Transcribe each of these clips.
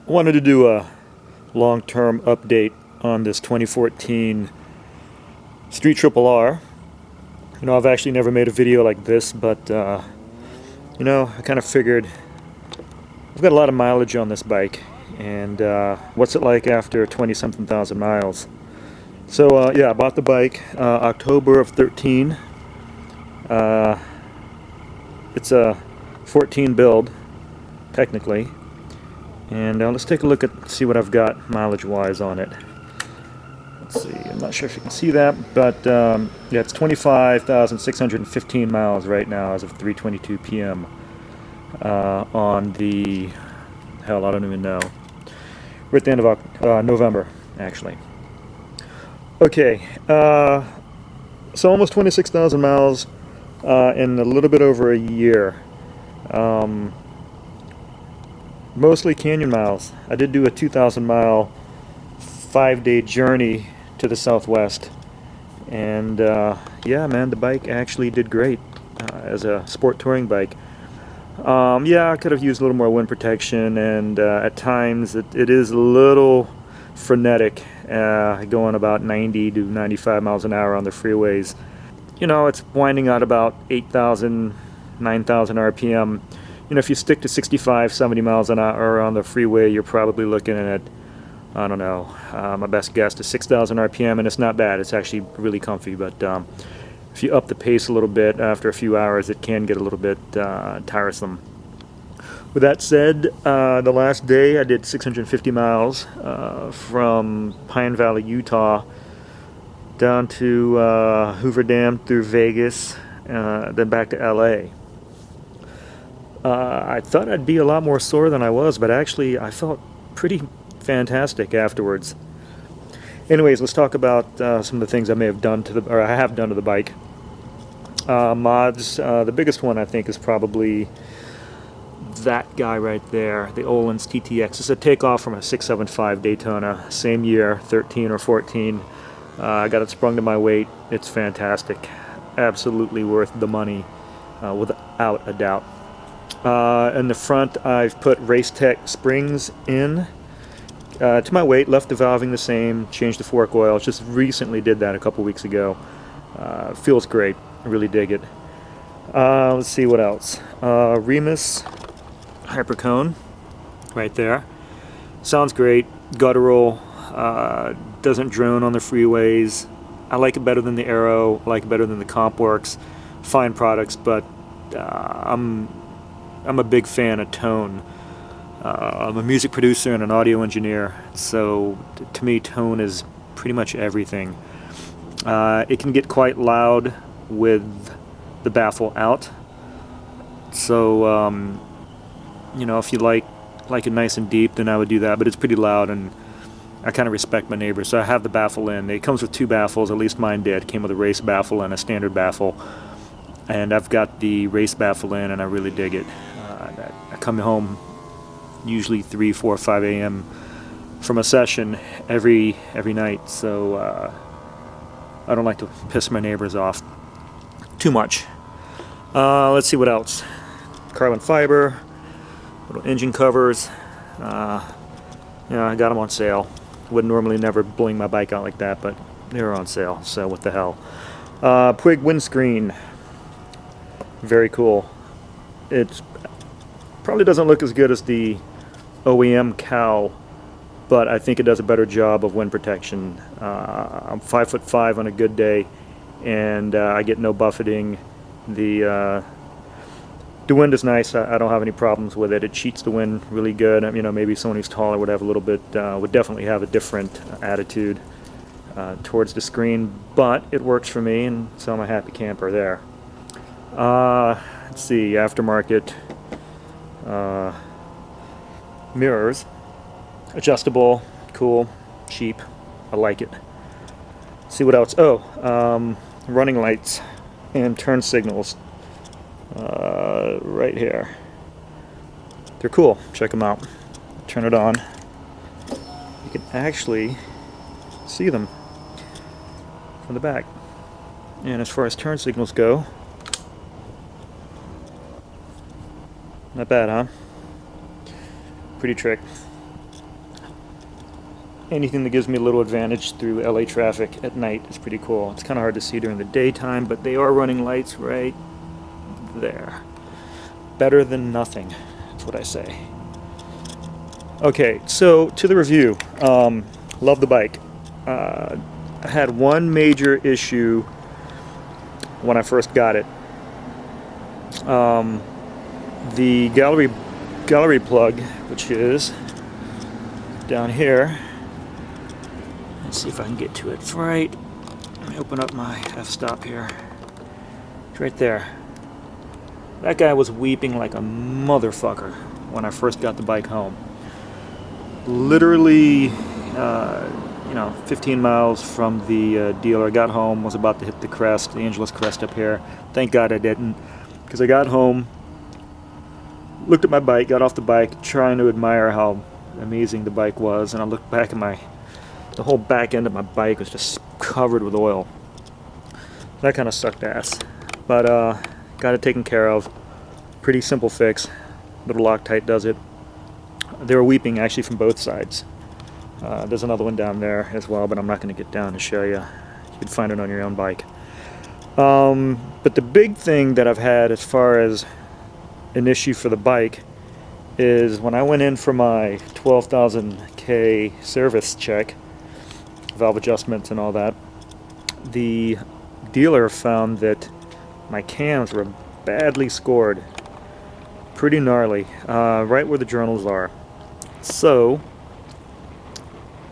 I wanted to do a long-term update on this 2014 Street Triple R. You know, I've actually never made a video like this, but you know, I kind of figured I've got a lot of mileage on this bike, and what's it like after 20-something thousand miles? So yeah, I bought the bike October of 13. It's a 14 build, technically. And let's take a look at see what I've got mileage-wise on it. Let's see. I'm not sure if you can see that, but yeah, it's 25,615 miles right now as of 3:22 p.m. On the hell, I don't even know. We're at the end of November, actually. Okay, so almost 26,000 miles in a little bit over a year. Mostly canyon miles. I did do a 2,000 mile 5-day journey to the southwest, and yeah, man, the bike actually did great as a sport touring bike. Yeah, I could have used a little more wind protection, and at times it is a little frenetic, going about 90 to 95 miles an hour on the freeways. You know, it's winding out about 8,000, 9,000 RPM. You know, if you stick to 65, 70 miles an hour on the freeway, you're probably looking at, I don't know, my best guess is 6,000 RPM, and it's not bad. It's actually really comfy, but if you up the pace a little bit after a few hours, it can get a little bit tiresome. With that said, the last day I did 650 miles from Pine Valley, Utah, down to Hoover Dam through Vegas, then back to LA. I thought I'd be a lot more sore than I was, but actually I felt pretty fantastic afterwards. Anyways, let's talk about some of the things I may have done to the, or I have done to the bike. Mods. The biggest one I think is probably that guy right there, the Öhlins TTX. It's a takeoff from a 675 Daytona, same year, 13 or 14. I got it sprung to my weight. It's fantastic. Absolutely worth the money, without a doubt. In the front, I've put Racetech springs in to my weight, left the valving the same, changed the fork oil. Just recently did that a couple weeks ago. Feels great. I really dig it. Let's see what else. Remus Hypercone right there. Sounds great. Guttural. Doesn't drone on the freeways. I like it better than the Aero. I like it better than the CompWorks. Fine products, but I'm a big fan of tone. I'm a music producer and an audio engineer, so to me tone is pretty much everything. It can get quite loud with the baffle out, so you know, if you like it nice and deep, then I would do that, but it's pretty loud, and I kind of respect my neighbors, so I have the baffle in. It comes with two baffles, at least mine did. It came with a race baffle and a standard baffle, and I've got the race baffle in, and I really dig it. I come home usually 3, 4, 5 a.m. from a session every night, so I don't like to piss my neighbors off too much. Let's see what else. Carbon fiber, little engine covers. Yeah, I got them on sale. Would normally never bling my bike out like that, but they were on sale, so what the hell. Puig windscreen. Very cool. It probably doesn't look as good as the OEM cowl, but I think it does a better job of wind protection. I'm 5'5" on a good day, and I get no buffeting. The wind is nice. I don't have any problems with it. It cheats the wind really good. You know, maybe someone who's taller would have a little bit, would definitely have a different attitude towards the screen, but it works for me, and so I'm a happy camper there. Let's see, aftermarket mirrors, adjustable, cool, cheap. I like it. Let's see what else. Oh, running lights and turn signals. Right here. They're cool. Check them out. Turn it on. You can actually see them from the back. And as far as turn signals go, not bad, huh? Pretty trick. anything that gives me a little advantage through LA traffic at night is pretty cool. It's kind of hard to see during the daytime, but they are running lights right there. Better than nothing, that's what I say. Okay, so to the review. Love the bike. I had one major issue when I first got it. The gallery plug, which is down here. Let's see if I can get to it right. Let me open up my f-stop here. It's right there. That guy was weeping like a motherfucker when I first got the bike home. Literally, 15 miles from the dealer. I got home, was about to hit the crest, the Angeles crest up here. Thank God I didn't, because I got home, looked at my bike, got off the bike, trying to admire how amazing the bike was, and I looked back at the whole back end of my bike was just covered with oil. That kind of sucked ass. But got it taken care of. Pretty simple fix. Little Loctite does it. They were weeping actually from both sides. There's another one down there as well, but I'm not going to get down to show you. You can find it on your own bike. But the big thing that I've had as far as an issue for the bike is when I went in for my 12,000K service check, valve adjustments and all that, the dealer found that my cams were badly scored. Pretty gnarly, right where the journals are. So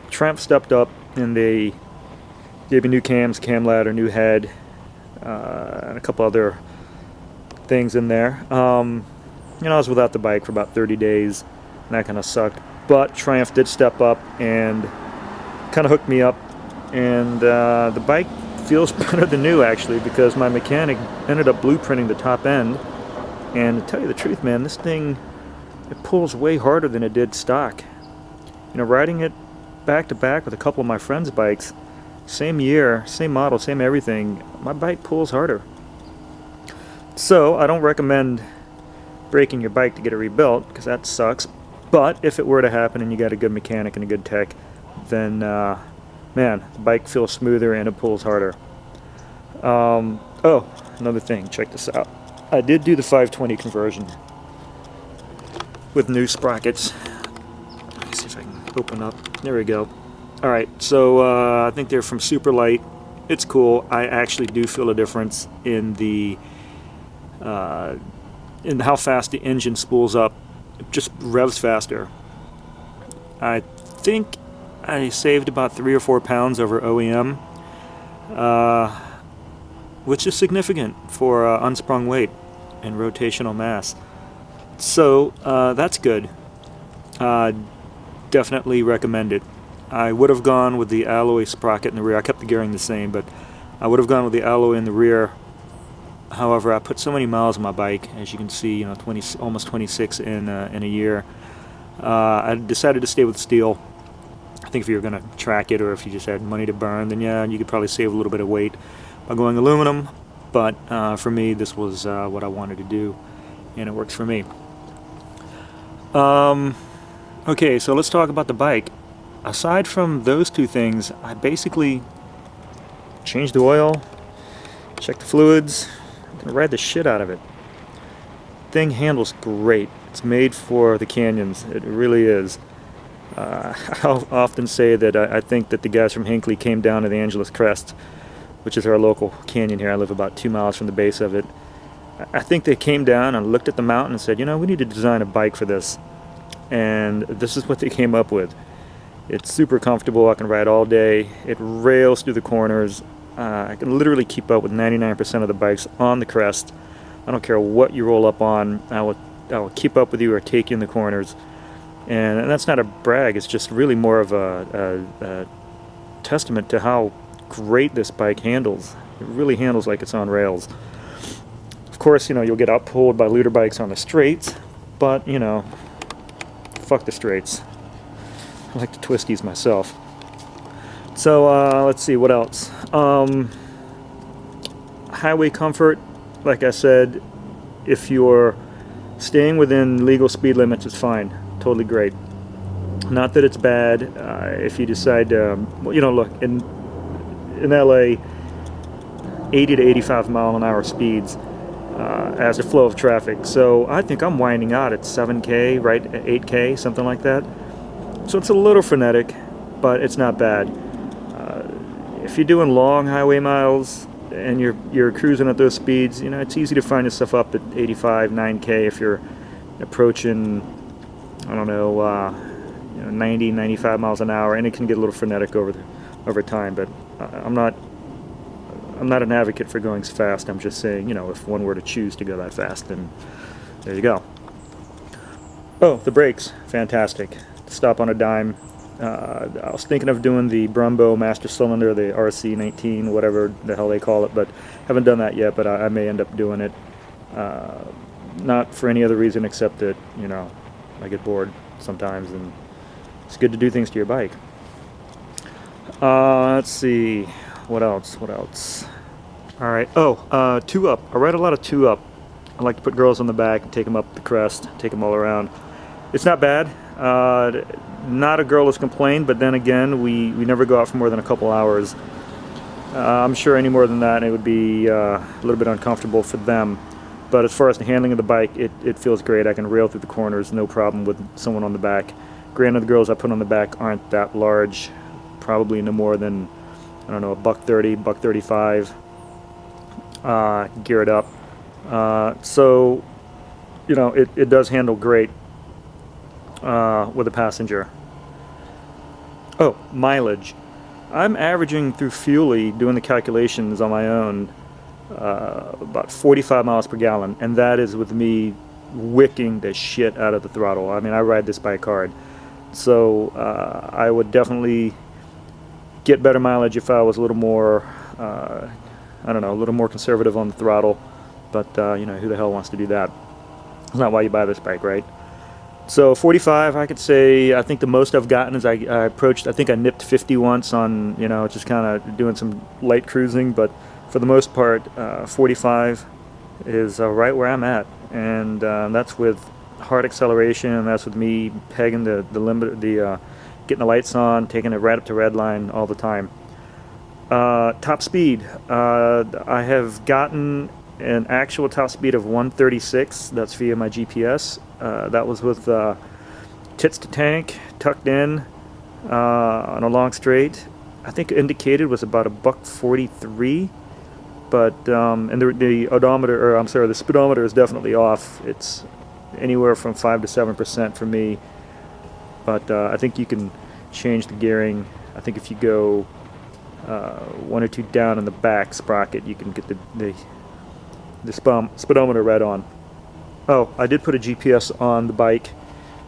Tramp stepped up and they gave me new cams, cam ladder, new head, and a couple other things in there. I was without the bike for about 30 days, and that kind of sucked. But Triumph did step up and kind of hooked me up, and the bike feels better than new actually, because my mechanic ended up blueprinting the top end. And to tell you the truth, man, this thing, it pulls way harder than it did stock. Riding it back to back with a couple of my friends' bikes, same year, same model, same everything, my bike pulls harder. So I don't recommend breaking your bike to get it rebuilt, because that sucks. But if it were to happen and you got a good mechanic and a good tech, then man, the bike feels smoother and it pulls harder. Oh, another thing, check this out. I did do the 520 conversion with new sprockets. Let me see if I can open up. There we go. Alright, so I think they're from Super Light. It's cool. I actually do feel a difference in how fast the engine spools up. It just revs faster. I think I saved about 3 or 4 pounds over OEM, which is significant for unsprung weight and rotational mass. So that's good. Definitely recommend it. I would have gone with the alloy sprocket in the rear. I kept the gearing the same, but I would have gone with the alloy in the rear. However, I put so many miles on my bike, as you can see, almost 26 in a year. I decided to stay with steel. I think if you were going to track it, or if you just had money to burn, then yeah, you could probably save a little bit of weight by going aluminum. But for me, this was what I wanted to do, and it works for me. Okay, so let's talk about the bike. Aside from those two things, I basically changed the oil, checked the fluids. I'm gonna ride the shit out of it. Thing handles great. It's made for the canyons. It really is. I'll often say that I think that the guys from Hinckley came down to the Angeles Crest, which is our local canyon here. I live about 2 miles from the base of it. I think they came down and looked at the mountain and said, we need to design a bike for this. And this is what they came up with. It's super comfortable. I can ride all day. It rails through the corners. I can literally keep up with 99% of the bikes on the crest. I don't care what you roll up on. I will keep up with you or take you in the corners. And that's not a brag. It's just really more of a testament to how great this bike handles. It really handles like it's on rails. Of course, you'll get outpulled by looter bikes on the straights, but fuck the straights. I like the twisties myself. So let's see what else. Highway comfort, like I said, if you're staying within legal speed limits, it's fine. Totally great. Not that it's bad if you decide to, well, you know, look, in LA, 80 to 85 mile an hour speeds as a flow of traffic. So I think I'm winding out at 7K, right, 8K, something like that. So it's a little frenetic, but it's not bad. If you're doing long highway miles and you're cruising at those speeds, you know, it's easy to find yourself up at 85, 9K if you're approaching, I don't know, 90, 95 miles an hour, and it can get a little frenetic over time. But I'm not an advocate for going fast. I'm just saying, you know, if one were to choose to go that fast, then there you go. Oh, the brakes, fantastic. Stop on a dime. I was thinking of doing the Brumbo Master Cylinder, the RC19, whatever the hell they call it, but haven't done that yet, but I may end up doing it. Not for any other reason except that, you know, I get bored sometimes, and it's good to do things to your bike. Let's see, what else? All right, oh, two-up. I ride a lot of two-up. I like to put girls on the back and take them up the crest, take them all around. It's not bad. Not a girl has complained, but then again, we never go out for more than a couple hours. I'm sure any more than that, it would be a little bit uncomfortable for them. But as far as the handling of the bike, it feels great. I can rail through the corners, no problem with someone on the back. Granted, the girls I put on the back aren't that large, probably no more than, I don't know, $130, $135 geared up. So, you know, it does handle great with a passenger. Oh, mileage. I'm averaging through Fuelie, doing the calculations on my own, about 45 miles per gallon, and that is with me wicking the shit out of the throttle. I mean, I ride this bike hard. So I would definitely get better mileage if I was a little more, I don't know, a little more conservative on the throttle. But, you know, who the hell wants to do that? That's not why you buy this bike, right? So 45, I could say, I think the most I've gotten is I approached, I think I nipped 50 once on, you know, just kind of doing some light cruising, but for the most part, 45 is right where I'm at, and that's with hard acceleration, and that's with me pegging the limit, getting the lights on, taking it right up to red line all the time. Top speed, I have gotten an actual top speed of 136. That's via my GPS. That was with tits to tank, tucked in on a long straight. I think indicated was about $143, but and the odometer, or I'm sorry, the speedometer is definitely off. It's anywhere from 5 to 7% for me. But I think you can change the gearing. I think if you go 1 or 2 down in the back sprocket, you can get the speedometer right on. Oh, I did put a GPS on the bike,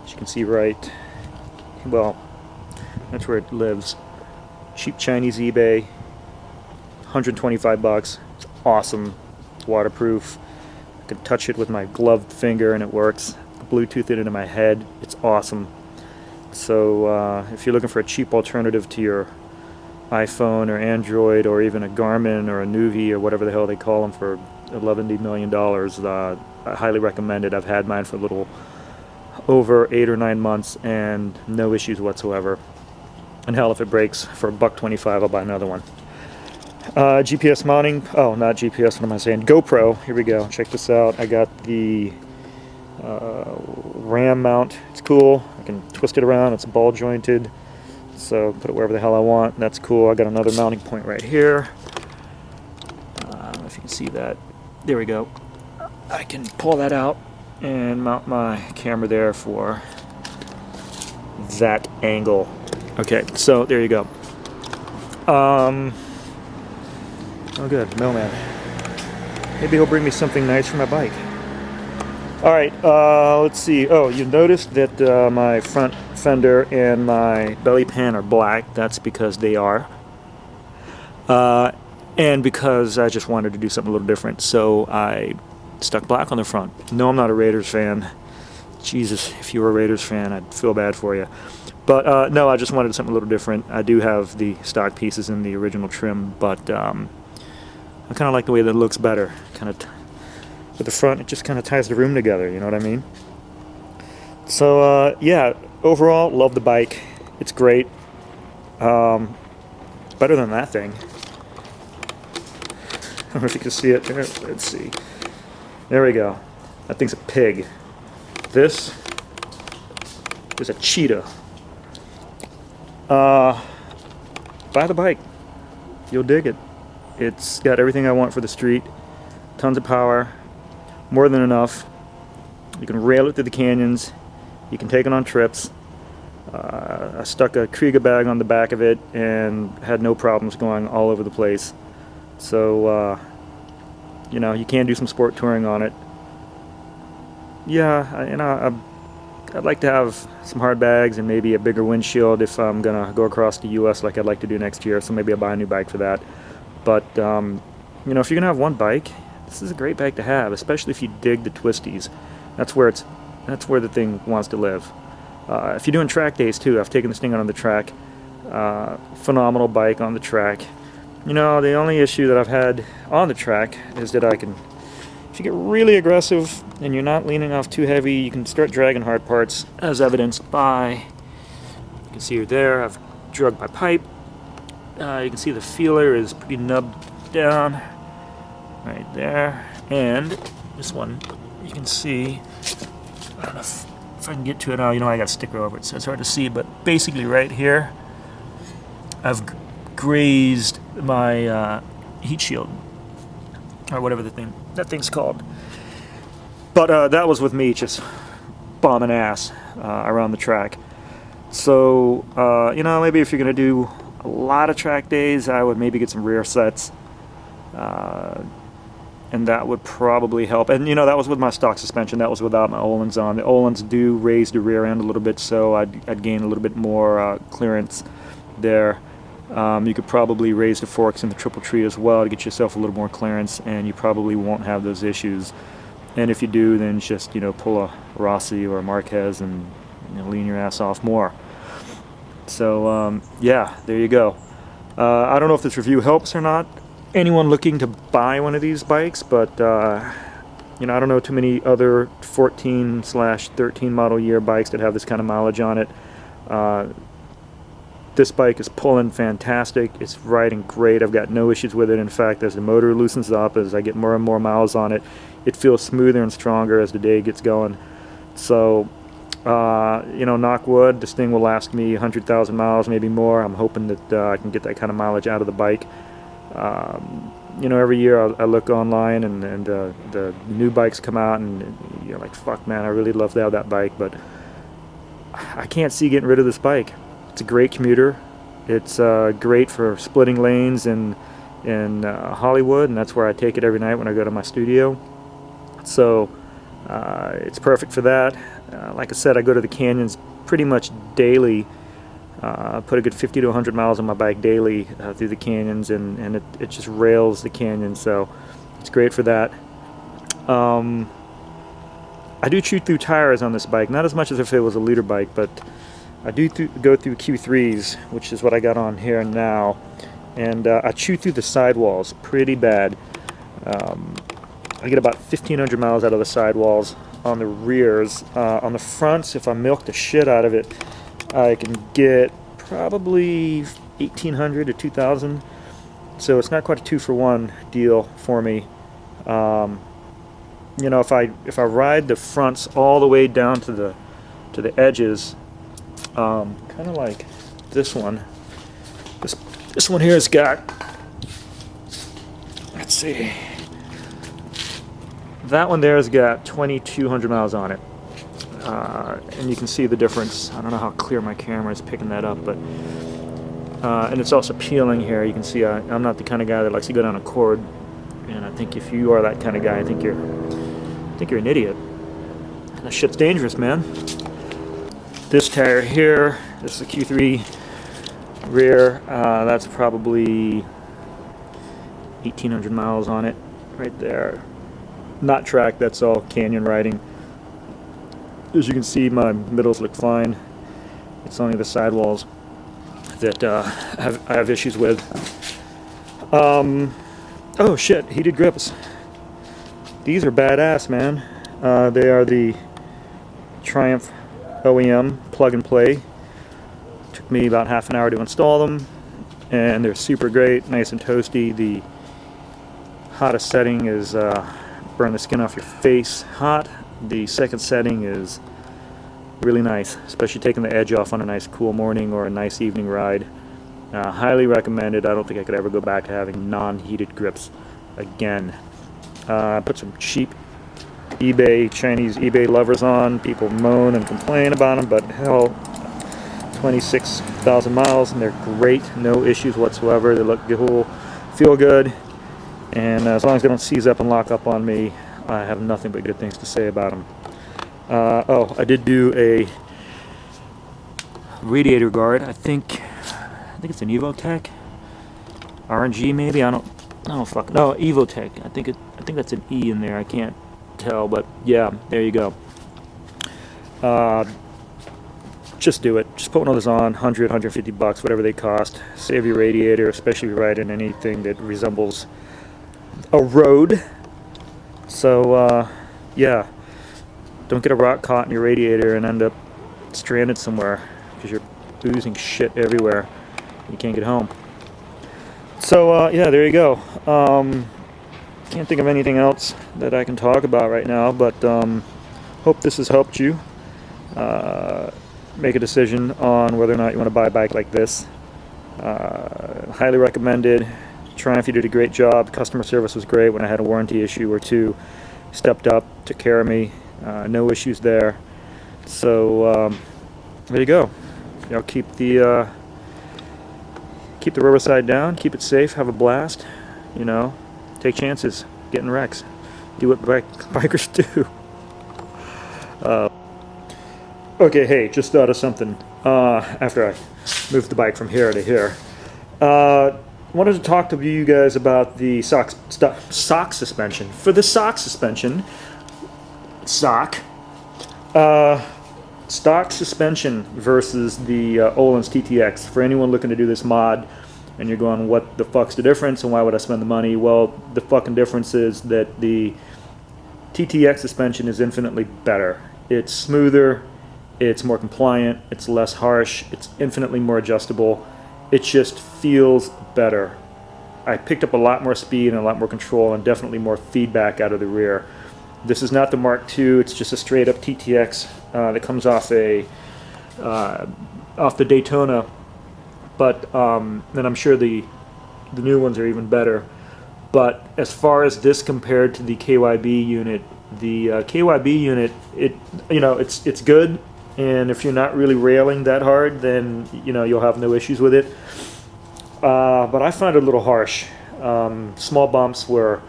as you can see right, well, that's where it lives. Cheap Chinese eBay, $125. It's awesome. It's waterproof. I can touch it with my gloved finger and it works. Bluetooth it into my head. It's awesome. So if you're looking for a cheap alternative to your iPhone or Android or even a Garmin or a Nuvi or whatever the hell they call them for $11 million, I highly recommend it. I've had mine for a little over 8 or 9 months and no issues whatsoever. And hell, if it breaks for $125, I'll buy another one. GPS mounting. Oh, not GPS, what am I saying? GoPro. Here we go. Check this out. I got the RAM mount. It's cool. I can twist it around. It's ball jointed. So put it wherever the hell I want. That's cool. I got another mounting point right here. I don't know if you can see that. There we go. I can pull that out and mount my camera there for that angle. Okay, so there you go. Oh good, mailman. Maybe he'll bring me something nice for my bike. Alright, let's see. Oh, you noticed that my front fender and my belly pan are black. That's because they are. And because I just wanted to do something a little different, so I stuck black on the front. No, I'm not a Raiders fan. Jesus, if you were a Raiders fan, I'd feel bad for you. But no, I just wanted something a little different. I do have the stock pieces in the original trim, but I kind of like the way that it looks better. Kind of with the front, it just kind of ties the room together. You know what I mean? So yeah, overall, love the bike. It's great. Better than that thing. I don't know if you can see it. Let's see. There we go. That thing's a pig. This is a cheetah. Buy the bike. You'll dig it. It's got everything I want for the street. Tons of power. More than enough. You can rail it through the canyons. You can take it on trips. I stuck a Kriega bag on the back of it and had no problems going all over the place. So, you know, you can do some sport touring on it. Yeah, you know, I'd like to have some hard bags and maybe a bigger windshield if I'm gonna go across the U.S. like I'd like to do next year. So maybe I'll buy a new bike for that. But you know, if you're gonna have one bike, this is a great bike to have, especially if you dig the twisties. That's where the thing wants to live. If you're doing track days too, I've taken this thing out on the track. Phenomenal bike on the track. You know, the only issue that I've had on the track is that if you get really aggressive and you're not leaning off too heavy, you can start dragging hard parts, as evidenced by, you can see there, I've drugged my pipe. You can see the feeler is pretty nubbed down right there. And this one, you can see, I don't know if I can get to it now. You know, I got a sticker over it, so it's hard to see, but basically right here, I've grazed my heat shield, or whatever that thing's called. But that was with me just bombing ass around the track. So you know, maybe if you're gonna do a lot of track days, I would maybe get some rear sets, and that would probably help. And you know, that was with my stock suspension. That was without my Öhlins on. The Öhlins do raise the rear end a little bit, so I'd gain a little bit more clearance there. You could probably raise the forks in the triple tree as well to get yourself a little more clearance, and you probably won't have those issues. And if you do, then just, you know, pull a Rossi or a Marquez and, you know, lean your ass off more. So yeah, there you go. I don't know if this review helps or not anyone looking to buy one of these bikes, but you know, I don't know too many other 14/13 model year bikes that have this kind of mileage on it. This bike is pulling fantastic. It's riding great. I've got no issues with it. In fact, as the motor loosens up, as I get more and more miles on it, it feels smoother and stronger as the day gets going. So, you know, knock wood, this thing will last me 100,000 miles, maybe more. I'm hoping that I can get that kind of mileage out of the bike. You know, every year I look online and the new bikes come out, and you're like, fuck, man, I really love to have that bike, but I can't see getting rid of this bike. It's a great commuter. It's great for splitting lanes in Hollywood, and that's where I take it every night when I go to my studio. So it's perfect for that. Like I said, I go to the canyons pretty much daily. Put a good 50 to 100 miles on my bike daily through the canyons, and it just rails the canyon, so it's great for that. I do chew through tires on this bike, not as much as if it was a liter bike, but I do go through Q3s, which is what I got on here now, and I chew through the sidewalls pretty bad. I get about 1,500 miles out of the sidewalls on the rears. On the fronts, if I milk the shit out of it, I can get probably 1,800 to 2,000. So it's not quite a 2-for-1 deal for me. You know, if I ride the fronts all the way down to the edges, kind of like this one. This one here has got, let's see, that one there has got 2,200 miles on it. And you can see the difference. I don't know how clear my camera is picking that up, but and it's also peeling here. You can see I'm not the kind of guy that likes to go down a cord, and I think if you are that kind of guy, I think you're an idiot. That shit's dangerous, man. This tire here, this is a Q3 rear. That's probably 1,800 miles on it, right there. Not track. That's all canyon riding. As you can see, my middles look fine. It's only the sidewalls that I have issues with. Oh shit, heated grips. These are badass, man. They are the Triumph OEM plug and play. Took me about half an hour to install them, and they're super great, nice and toasty. The hottest setting is burn the skin off your face hot. The second setting is really nice, especially taking the edge off on a nice cool morning or a nice evening ride. Highly recommended. I don't think I could ever go back to having non-heated grips again. I put some cheap Chinese eBay lovers on. People moan and complain about them, but hell, 26,000 miles and they're great. No issues whatsoever. They look cool, feel good, and as long as they don't seize up and lock up on me, I have nothing but good things to say about them. Oh, I did do a radiator guard. I think it's an Evotech, RNG maybe. I don't fuck. No, Evotech. I think that's an E in there. I can't tell, but yeah, there you go. Just do it. Just put one of those on. 100, 150 bucks, whatever they cost. Save your radiator, especially if you're riding anything that resembles a road. So yeah, don't get a rock caught in your radiator and end up stranded somewhere because you're oozing shit everywhere. You can't get home. So yeah, there you go. Can't think of anything else that I can talk about right now, but hope this has helped you make a decision on whether or not you want to buy a bike like this. Highly recommended. Triumph, you did a great job. Customer service was great when I had a warranty issue or two. Stepped up, took care of me. No issues there. So there you go. You know, keep the Riverside down, keep it safe, have a blast. You know, take chances, get in wrecks, do what bikers do. Okay, hey, just thought of something. After I moved the bike from here to here, wanted to talk to you guys about the sock suspension. For the sock suspension, stock suspension versus the Öhlins TTX. For anyone looking to do this mod and you're going, what the fuck's the difference and why would I spend the money? Well, the fucking difference is that the TTX suspension is infinitely better. It's smoother, it's more compliant, it's less harsh, it's infinitely more adjustable. It just feels better. I picked up a lot more speed and a lot more control and definitely more feedback out of the rear. This is not the Mark II, it's just a straight up TTX that comes off off the Daytona, but and I'm sure the new ones are even better. But as far as this compared to the KYB unit, the KYB unit, it's good, and if you're not really railing that hard, then you'll have no issues with it. But I find it a little harsh. Small bumps were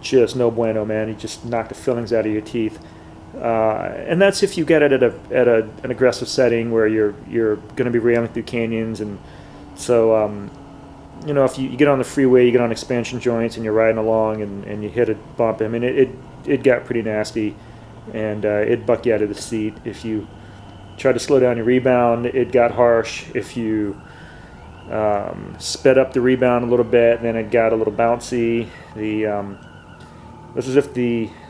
just no bueno, man. You just knock the fillings out of your teeth, and that's if you get it at an aggressive setting where you're going to be railing through canyons. And so if you get on the freeway, you get on expansion joints and you're riding along and you hit a bump, I mean it got pretty nasty, and it'd buck you out of the seat. If you try to slow down your rebound, it got harsh. If you sped up the rebound a little bit, then it got a little bouncy. It was as if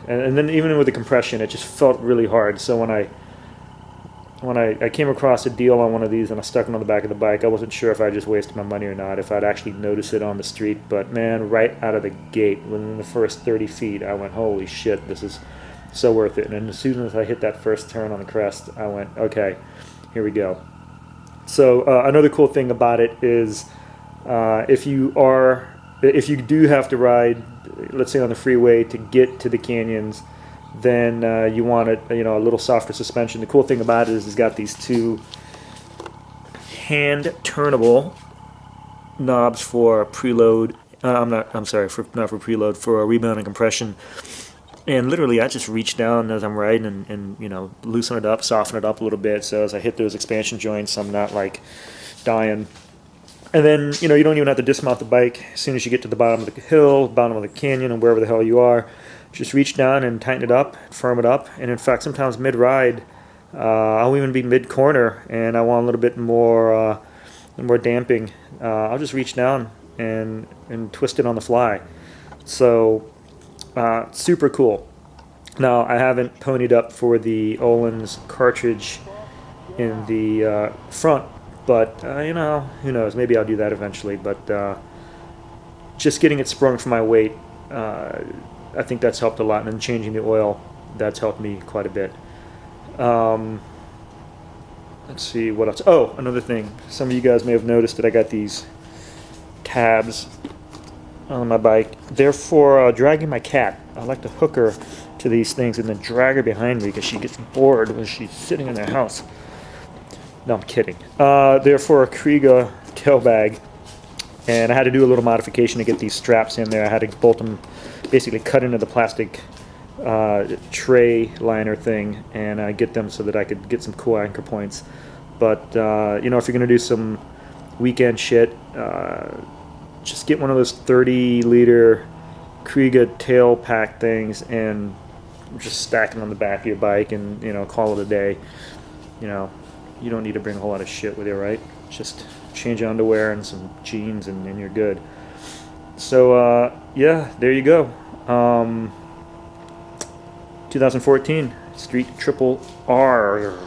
and then even with the compression, it just felt really hard. So when I came across a deal on one of these and I stuck it on the back of the bike, I wasn't sure if I just wasted my money or not, if I'd actually notice it on the street. But man, right out of the gate, within the first 30 feet, I went, holy shit, this is so worth it. And as soon as I hit that first turn on the crest, I went, okay, here we go. So another cool thing about it is if you do have to ride, let's say on the freeway, to get to the canyons, then you want a little softer suspension. The cool thing about it is it's got these two hand turnable knobs for preload. Not for preload, for rebound and compression. And literally, I just reach down as I'm riding and loosen it up, soften it up a little bit, so as I hit those expansion joints, I'm not like dying. And then you don't even have to dismount the bike. As soon as you get to the bottom of the hill, bottom of the canyon, and wherever the hell you are, just reach down and tighten it up, firm it up. And in fact, sometimes mid-ride, I'll even be mid-corner, and I want a little bit more damping. I'll just reach down and twist it on the fly. So super cool. Now, I haven't ponied up for the Öhlins cartridge in the front, but you know, who knows, maybe I'll do that eventually, but just getting it sprung for my weight, I think that's helped a lot, and then changing the oil, that's helped me quite a bit. Let's see what else. Oh, another thing, some of you guys may have noticed that I got these tabs on my bike. They're for dragging my cat. I like to hook her to these things and then drag her behind me because she gets bored when she's sitting in their house. No, I'm kidding. They're for a Kriega tail bag, and I had to do a little modification to get these straps in there. I had to bolt them, basically cut into the plastic tray liner thing, and get them so that I could get some cool anchor points. But you know, if you're gonna do some weekend shit, just get one of those 30-liter Kriega tail pack things and just stack them on the back of your bike, and you know, call it a day. You know, you don't need to bring a whole lot of shit with you, right? Just change underwear and some jeans, and you're good. So yeah, there you go. 2014 Street Triple R.